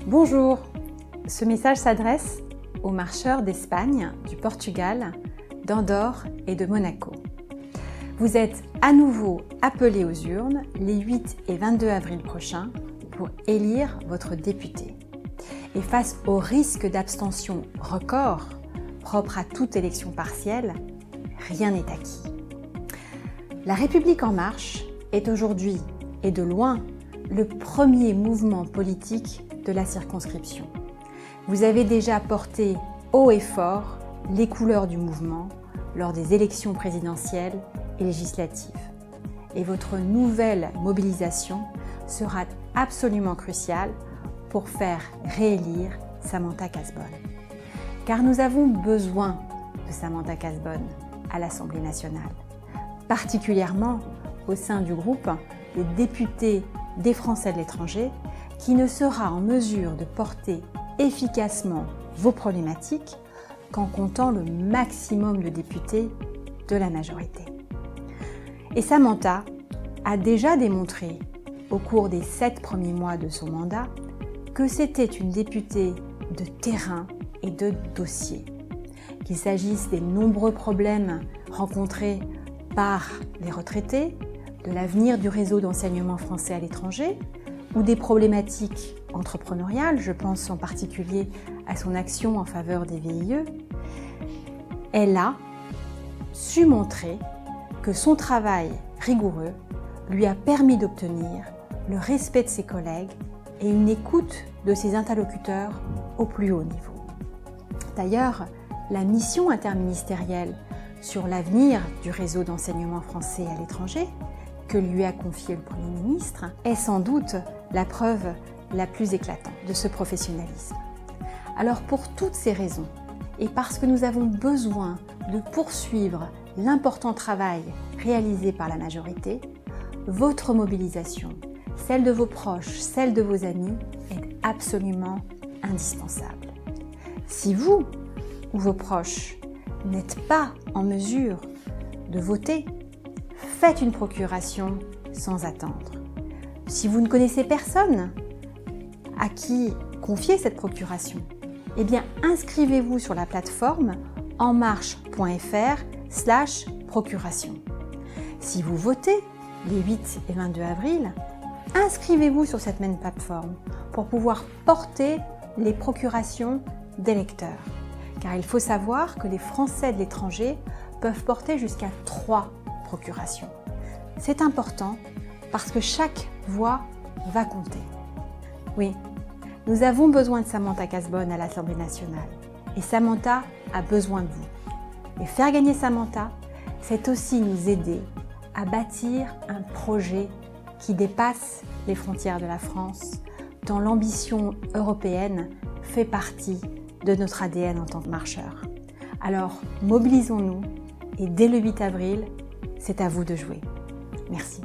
Bonjour, ce message s'adresse aux marcheurs d'Espagne, du Portugal, d'Andorre et de Monaco. Vous êtes à nouveau appelés aux urnes les 8 et 22 avril prochains pour élire votre député. Et face au risque d'abstention record, propre à toute élection partielle, rien n'est acquis. La République en marche est aujourd'hui, et de loin, le premier mouvement politique de la circonscription. Vous avez déjà porté haut et fort les couleurs du mouvement lors des élections présidentielles et législatives. Et votre nouvelle mobilisation sera absolument cruciale pour faire réélire Samantha Cazbonne. Car nous avons besoin de Samantha Cazbonne à l'Assemblée nationale, particulièrement au sein du groupe des députés des Français de l'étranger, qui ne sera en mesure de porter efficacement vos problématiques qu'en comptant le maximum de députés de la majorité. Et Samantha a déjà démontré, au cours des 7 premiers mois de son mandat, que c'était une députée de terrain et de dossier. Qu'il s'agisse des nombreux problèmes rencontrés par les retraités, de l'avenir du réseau d'enseignement français à l'étranger, ou des problématiques entrepreneuriales, je pense en particulier à son action en faveur des VIE, elle a su montrer que son travail rigoureux lui a permis d'obtenir le respect de ses collègues et une écoute de ses interlocuteurs au plus haut niveau. D'ailleurs, la mission interministérielle sur l'avenir du réseau d'enseignement français à l'étranger, que lui a confié le Premier ministre, est sans doute la preuve la plus éclatante de ce professionnalisme. Alors pour toutes ces raisons, et parce que nous avons besoin de poursuivre l'important travail réalisé par la majorité, votre mobilisation, celle de vos proches, celle de vos amis, est absolument indispensable. Si vous ou vos proches n'êtes pas en mesure de voter, faites une procuration sans attendre. Si vous ne connaissez personne à qui confier cette procuration, eh bien inscrivez-vous sur la plateforme enmarche.fr/procuration. Si vous votez les 8 et 22 avril, inscrivez-vous sur cette même plateforme pour pouvoir porter les procurations d'électeurs. Car il faut savoir que les Français de l'étranger peuvent porter jusqu'à 3 procurations. C'est important parce que chaque voix va compter. Oui, nous avons besoin de Samantha Cazbonne à l'Assemblée nationale et Samantha a besoin de vous. Et faire gagner Samantha, c'est aussi nous aider à bâtir un projet qui dépasse les frontières de la France, dont l'ambition européenne fait partie de notre ADN en tant que marcheurs. Alors, mobilisons-nous et dès le 8 avril, c'est à vous de jouer. Merci.